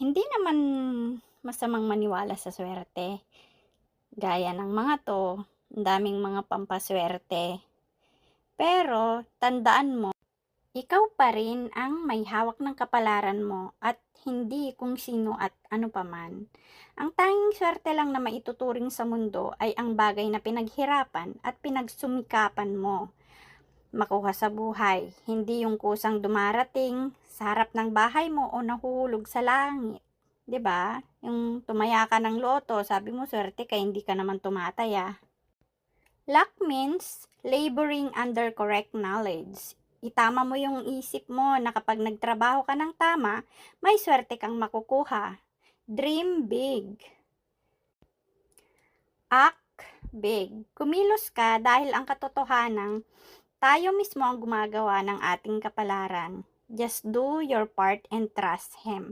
Hindi naman masamang maniwala sa swerte. Gaya ng mga 'to, ang daming mga pampaswerte. Pero tandaan mo, ikaw pa rin ang may hawak ng kapalaran mo at hindi kung sino at ano paman. Ang tanging swerte lang na maituturing sa mundo ay ang bagay na pinaghirapan at pinagsumikapan mo makuha sa buhay, hindi yung kusang dumarating sa harap ng bahay mo o nahuhulog sa langit. 'Di ba? Yung tumaya ka ng loto, sabi mo swerte ka, hindi ka naman tumataya. Luck means laboring under correct knowledge. Itama mo yung isip mo na kapag nagtrabaho ka ng tama, may swerte kang makukuha. Dream big. Act big. Kumilos ka dahil ang katotohanan tayo mismo ang gumagawa ng ating kapalaran. Just do your part and trust Him.